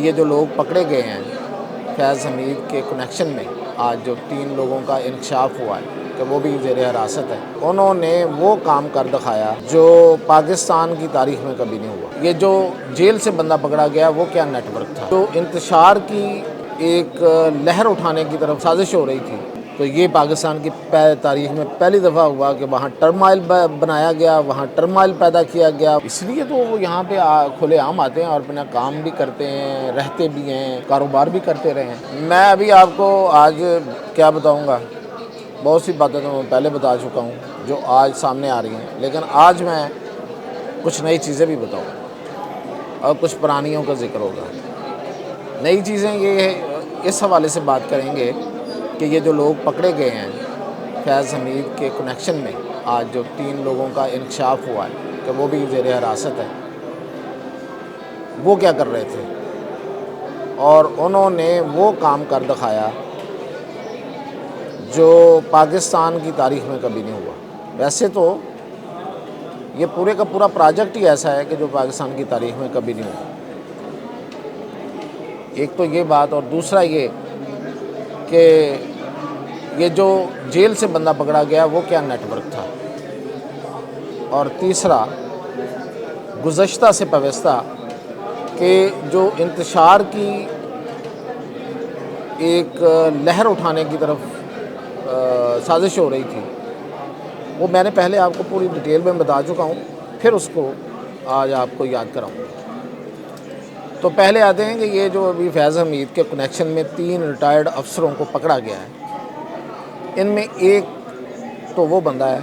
یہ جو لوگ پکڑے گئے ہیں فیض حمید کے کنیکشن میں، آج جو 3 لوگوں کا انکشاف ہوا ہے کہ وہ بھی زیر حراست ہے، انہوں نے وہ کام کر دکھایا جو پاکستان کی تاریخ میں کبھی نہیں ہوا۔ یہ جو جیل سے بندہ پکڑا گیا وہ کیا نیٹ ورک تھا، جو انتشار کی ایک لہر اٹھانے کی طرف سازش ہو رہی تھی، تو یہ پاکستان کی تاریخ میں پہلی دفعہ ہوا کہ وہاں ٹرمائل بنایا گیا، وہاں ٹرمائل پیدا کیا گیا۔ اس لیے تو وہ یہاں پہ کھلے عام آتے ہیں اور اپنا کام بھی کرتے ہیں، رہتے بھی ہیں، کاروبار بھی کرتے رہے ہیں۔ میں ابھی آپ کو آج کیا بتاؤں گا، بہت سی باتیں تو میں پہلے بتا چکا ہوں جو آج سامنے آ رہی ہیں، لیکن آج میں کچھ نئی چیزیں بھی بتاؤں اور کچھ پرانیوں کا ذکر ہوگا۔ نئی چیزیں یہ اس حوالے سے بات کریں گے کہ یہ جو لوگ پکڑے گئے ہیں فیض حمید کے کنیکشن میں، آج جو 3 لوگوں کا انکشاف ہوا ہے کہ وہ بھی زیر حراست ہے، وہ کیا کر رہے تھے، اور انہوں نے وہ کام کر دکھایا جو پاکستان کی تاریخ میں کبھی نہیں ہوا۔ ویسے تو یہ پورے کا پورا پروجیکٹ ہی ایسا ہے کہ جو پاکستان کی تاریخ میں کبھی نہیں ہوا۔ ایک تو یہ بات، اور دوسرا یہ کہ یہ جو جیل سے بندہ پکڑا گیا وہ کیا نیٹ ورک تھا، اور تیسرا گزشتہ سے پیوستہ کہ جو انتشار کی ایک لہر اٹھانے کی طرف سازش ہو رہی تھی، وہ میں نے پہلے آپ کو پوری ڈیٹیل میں بتا چکا ہوں، پھر اس کو آج آپ کو یاد کراؤں گا۔ تو پہلے آتے ہیں کہ یہ جو ابھی فیض حمید کے کنیکشن میں 3 ریٹائرڈ افسروں کو پکڑا گیا ہے، ان میں ایک تو وہ بندہ ہے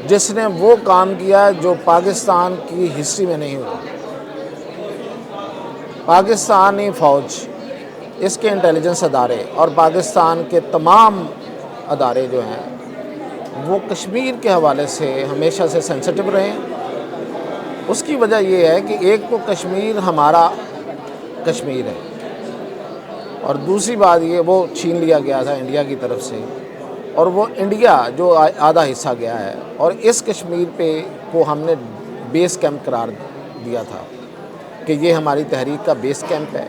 جس نے وہ کام کیا جو پاکستان کی ہسٹری میں نہیں ہوا۔ پاکستانی فوج، اس کے انٹیلیجنس ادارے اور پاکستان کے تمام ادارے جو ہیں وہ کشمیر کے حوالے سے ہمیشہ سے سینسٹیو رہے ہیں۔ اس کی وجہ یہ ہے کہ ایک تو کشمیر ہمارا کشمیر ہے، اور دوسری بات یہ وہ چھین لیا گیا تھا انڈیا کی طرف سے، اور وہ انڈیا جو آدھا حصہ گیا ہے، اور اس کشمیر پہ کو ہم نے بیس کیمپ قرار دیا تھا کہ یہ ہماری تحریک کا بیس کیمپ ہے۔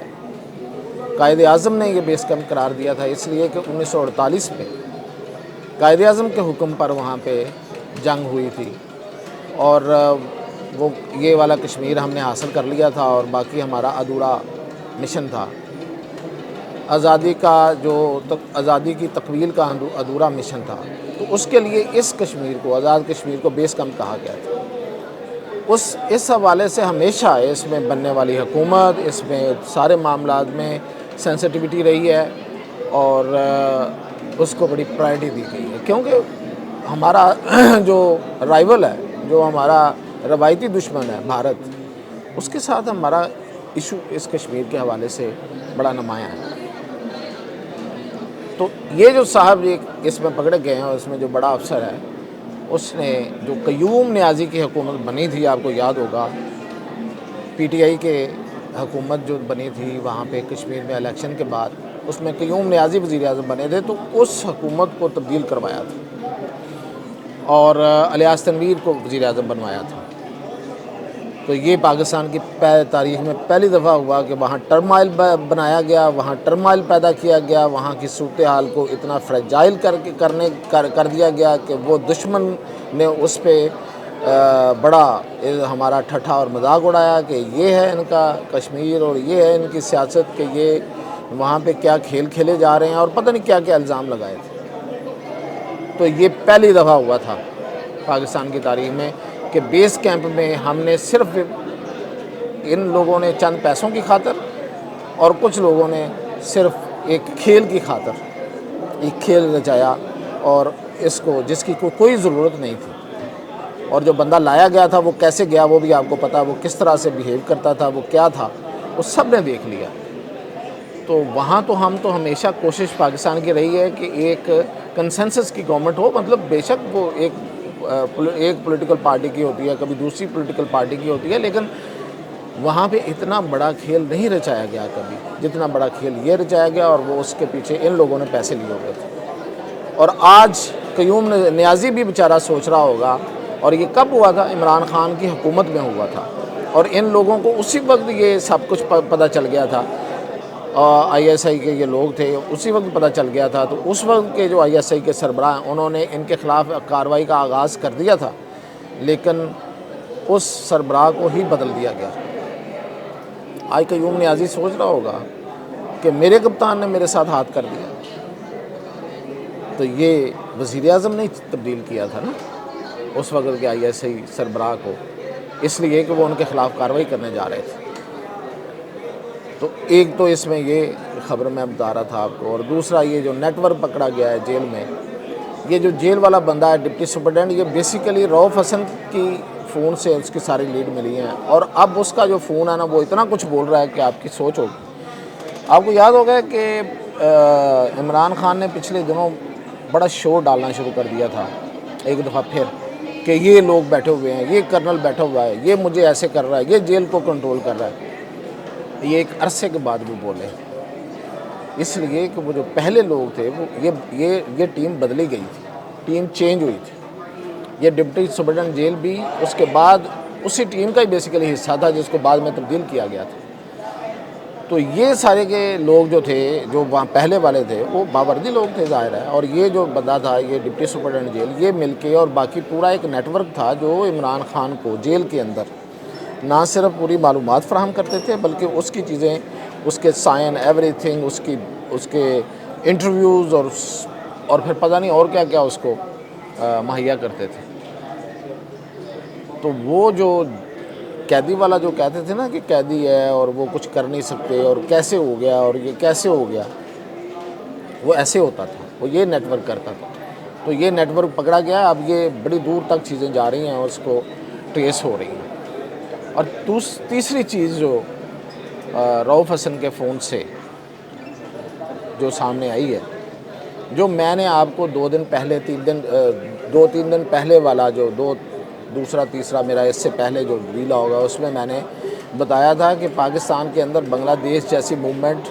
قائد اعظم نے یہ بیس کیمپ قرار دیا تھا اس لیے کہ 1948 میں قائد اعظم کے حکم پر وہاں پہ جنگ ہوئی تھی، اور وہ یہ والا کشمیر ہم نے حاصل کر لیا تھا، اور باقی ہمارا ادھورا مشن تھا آزادی کا، جو آزادی کی تکمیل کا ادھورا مشن تھا، تو اس کے لیے اس کشمیر کو، آزاد کشمیر کو بیس کیمپ کہا گیا تھا۔ اس حوالے سے ہمیشہ اس میں بننے والی حکومت، اس میں سارے معاملات میں سینسٹیوٹی رہی ہے، اور اس کو بڑی پرائرٹی دی گئی ہے، کیونکہ ہمارا جو رائیول ہے، جو ہمارا روایتی دشمن ہے بھارت، اس کے ساتھ ہمارا ایشو اس کشمیر کے حوالے سے بڑا نمایاں ہے۔ تو یہ جو صاحب اس میں پکڑے گئے ہیں، اور اس میں جو بڑا افسر ہے، اس نے جو قیوم نیازی کی حکومت بنی تھی، آپ کو یاد ہوگا پی ٹی آئی کے حکومت جو بنی تھی وہاں پہ کشمیر میں الیکشن کے بعد، اس میں قیوم نیازی وزیر اعظم بنے تھے، تو اس حکومت کو تبدیل کروایا تھا اور الیاس تنویر کو وزیر اعظم بنوایا تھا۔ تو یہ پاکستان کی تاریخ میں پہلی دفعہ ہوا کہ وہاں ٹرمائل بنایا گیا، وہاں ٹرمائل پیدا کیا گیا، وہاں کی صورتحال کو اتنا فریجائل کر دیا گیا کہ وہ دشمن نے اس پہ بڑا ہمارا ٹھٹھا اور مذاق اڑایا کہ یہ ہے ان کا کشمیر اور یہ ہے ان کی سیاست، کہ یہ وہاں پہ کیا کھیل کھیلے جا رہے ہیں، اور پتہ نہیں کیا کیا الزام لگائے تھے۔ تو یہ پہلی دفعہ ہوا تھا پاکستان کی تاریخ میں کہ بیس کیمپ میں ہم نے صرف ان لوگوں نے چند پیسوں کی خاطر، اور کچھ لوگوں نے صرف ایک کھیل کی خاطر ایک کھیل رچایا، اور اس کو جس کی کوئی ضرورت نہیں تھی، اور جو بندہ لایا گیا تھا وہ کیسے گیا وہ بھی آپ کو پتا، وہ کس طرح سے بیہیو کرتا تھا، وہ کیا تھا، وہ سب نے دیکھ لیا۔ تو وہاں تو ہم تو ہمیشہ کوشش پاکستان کی رہی ہے کہ ایک کنسنسس کی گورنمنٹ ہو، مطلب بے شک وہ ایک پولیٹیکل پارٹی کی ہوتی ہے، کبھی دوسری پولیٹیکل پارٹی کی ہوتی ہے، لیکن وہاں پہ اتنا بڑا کھیل نہیں رچایا گیا کبھی جتنا بڑا کھیل یہ رچایا گیا، اور وہ اس کے پیچھے ان لوگوں نے پیسے لیے ہوئے تھے۔ اور آج قیوم نیازی بھی بیچارہ سوچ رہا ہوگا، اور یہ کب ہوا تھا؟ عمران خان کی حکومت میں ہوا تھا اور ان لوگوں کو اسی وقت یہ سب کچھ پتہ چل گیا تھا، آئی ایس آئی کے یہ لوگ تھے، اسی وقت پتہ چل گیا تھا، تو اس وقت کے جو آئی ایس آئی کے سربراہ ہیں انہوں نے ان کے خلاف کارروائی کا آغاز کر دیا تھا، لیکن اس سربراہ کو ہی بدل دیا گیا۔ آج قیوم نیازی سوچ رہا ہوگا کہ میرے کپتان نے میرے ساتھ ہاتھ کر دیا، تو یہ وزیر اعظم نے تبدیل کیا تھا نا اس وقت کے آئی ایس آئی سربراہ کو، اس لیے کہ وہ ان کے خلاف کارروائی کرنے جا رہے تھے۔ تو ایک تو اس میں یہ خبر میں بتا رہا تھا آپ کو، اور دوسرا یہ جو نیٹ ورک پکڑا گیا ہے جیل میں، یہ جو جیل والا بندہ ہے ڈپٹی سپرنٹینڈنٹ، یہ بیسیکلی رؤف حسن کی فون سے اس کی ساری لیڈ ملی ہیں، اور اب اس کا جو فون ہے نا وہ اتنا کچھ بول رہا ہے کہ آپ کی سوچ ہوگی۔ آپ کو یاد ہوگا کہ عمران خان نے پچھلے دنوں بڑا شور ڈالنا شروع کر دیا تھا ایک دفعہ پھر، کہ یہ لوگ بیٹھے ہوئے ہیں، یہ کرنل بیٹھا ہوا ہے، یہ مجھے ایسے کر رہا ہے، یہ جیل کو کنٹرول کر رہا ہے۔ یہ ایک عرصے کے بعد بھی بولے، اس لیے کہ وہ جو پہلے لوگ تھے وہ یہ ٹیم بدلی گئی تھی، ٹیم چینج ہوئی تھی۔ یہ ڈپٹی سپرنٹینڈنٹ جیل بھی اس کے بعد اسی ٹیم کا ہی بیسیکلی حصہ تھا جس کو بعد میں تبدیل کیا گیا تھا۔ تو یہ سارے کے لوگ جو تھے، جو وہاں پہلے والے تھے، وہ باوردی لوگ تھے ظاہر ہے، اور یہ جو بندہ تھا یہ ڈپٹی سپرنٹینڈنٹ جیل، یہ مل کے اور باقی پورا ایک نیٹ ورک تھا جو عمران خان کو جیل کے اندر نہ صرف پوری معلومات فراہم کرتے تھے بلکہ اس کی چیزیں، اس کے سائن ایوری تھنگ، اس کے انٹرویوز اور پھر پتہ نہیں اور کیا کیا اس کو مہیا کرتے تھے۔ تو وہ جو قیدی والا جو کہتے تھے نا کہ قیدی ہے اور وہ کچھ کر نہیں سکتے اور کیسے ہو گیا اور یہ کیسے ہو گیا، وہ ایسے ہوتا تھا، وہ یہ نیٹ ورک کرتا تھا۔ تو یہ نیٹ ورک پکڑا گیا، اب یہ بڑی دور تک چیزیں جا رہی ہیں اور اس کو ٹریس ہو رہی ہیں۔ اور تیسری چیز جو رؤف حسن کے فون سے جو سامنے آئی ہے، جو میں نے آپ کو 2-3 دن پہلے والا جو دوسرا تیسرا میرا اس سے پہلے جو ویلا ہوگا اس میں میں نے بتایا تھا کہ پاکستان کے اندر بنگلہ دیش جیسی موومنٹ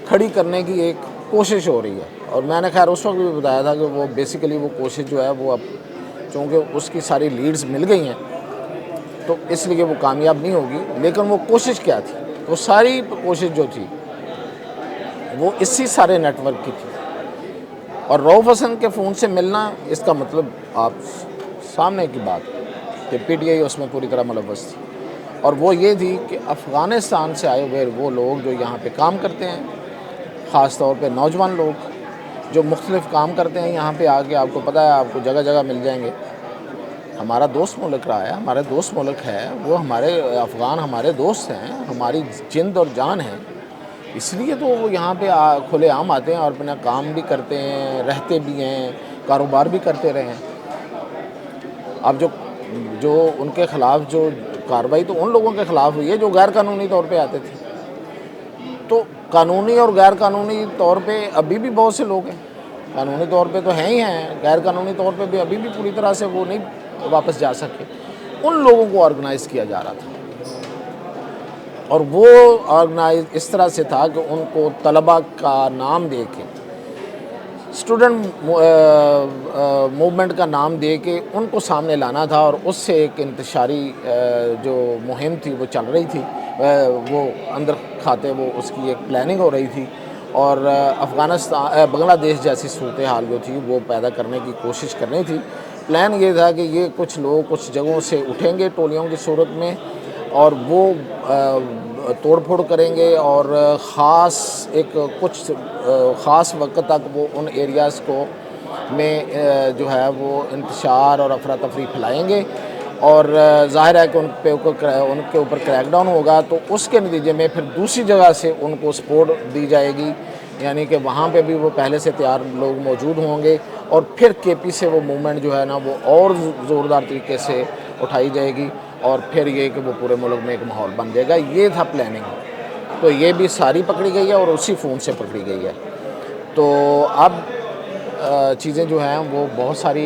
کھڑی کرنے کی ایک کوشش ہو رہی ہے، اور میں نے خیر اس وقت بھی بتایا تھا کہ وہ بیسیکلی وہ کوشش جو ہے وہ اب چونکہ اس کی ساری لیڈز مل گئی ہیں تو اس لیے وہ کامیاب نہیں ہوگی، لیکن وہ کوشش کیا تھی؟ وہ ساری کوشش جو تھی وہ اسی سارے نیٹ ورک کی تھی۔ اور رؤف حسن کے فون سے ملنا، اس کا مطلب آپ سامنے کی بات کہ پی ٹی آئی اس میں پوری طرح ملوث تھی، اور وہ یہ تھی کہ افغانستان سے آئے ہوئے وہ لوگ جو یہاں پہ کام کرتے ہیں، خاص طور پہ نوجوان لوگ جو مختلف کام کرتے ہیں یہاں پہ آ کے، آپ کو پتہ ہے آپ کو جگہ جگہ مل جائیں گے، ہمارا دوست ملک رہا ہے، ہمارے دوست ملک ہے، وہ ہمارے افغان ہمارے دوست ہیں، ہماری جند اور جان ہیں، اس لیے تو وہ یہاں پہ کھلے عام آتے ہیں اور اپنا کام بھی کرتے ہیں، رہتے بھی ہیں، کاروبار بھی کرتے رہے ہیں۔ اب جو ان کے خلاف جو کارروائی تو ان لوگوں کے خلاف ہوئی ہے جو غیر قانونی طور پہ آتے تھے، تو قانونی اور غیر قانونی طور پہ ابھی بھی بہت سے لوگ ہیں، قانونی طور پہ تو ہیں ہی ہیں، غیر قانونی طور پہ بھی ابھی بھی پوری طرح سے وہ نہیں واپس جا سکے، ان لوگوں کو آرگنائز کیا جا رہا تھا، اور وہ آرگنائز اس طرح سے تھا کہ ان کو طلباء کا نام دے کے، اسٹوڈنٹ موومنٹ کا نام دے کے ان کو سامنے لانا تھا، اور اس سے ایک انتشاری جو مہم تھی وہ چل رہی تھی، وہ اندر کھاتے وہ اس کی ایک پلاننگ ہو رہی تھی، اور بنگلہ دیش جیسی صورتحال جو تھی وہ پیدا کرنے کی کوشش کرنی تھی۔ پلان یہ تھا کہ یہ کچھ لوگ کچھ جگہوں سے اٹھیں گے ٹولیوں کی صورت میں، اور وہ توڑ پھوڑ کریں گے، اور کچھ خاص وقت تک وہ ان ایریاز کو میں جو ہے وہ انتشار اور افراتفری پھیلائیں گے، اور ظاہر ہے کہ ان کے اوپر کریک ڈاؤن ہوگا، تو اس کے نتیجے میں پھر دوسری جگہ سے ان کو سپورٹ دی جائے گی، یعنی کہ وہاں پہ بھی وہ پہلے سے تیار لوگ موجود ہوں گے، اور پھر کے پی سے وہ موومنٹ جو ہے نا وہ اور زوردار طریقے سے اٹھائی جائے گی، اور پھر یہ کہ وہ پورے ملک میں ایک ماحول بن جائے گا۔ یہ تھا پلاننگ، تو یہ بھی ساری پکڑی گئی ہے اور اسی فون سے پکڑی گئی ہے۔ تو اب چیزیں جو ہیں وہ بہت ساری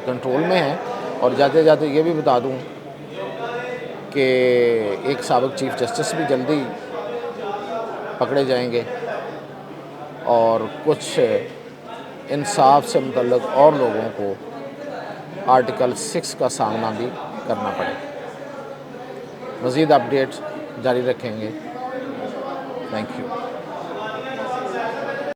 کنٹرول میں ہیں، اور جاتے جاتے یہ بھی بتا دوں کہ ایک سابق چیف جسٹس بھی جلدی پکڑے جائیں گے، اور کچھ انصاف سے متعلق اور لوگوں کو آرٹیکل 6 کا سامنا بھی کرنا پڑے گا۔ مزید اپڈیٹس جاری رکھیں گے. Thank you.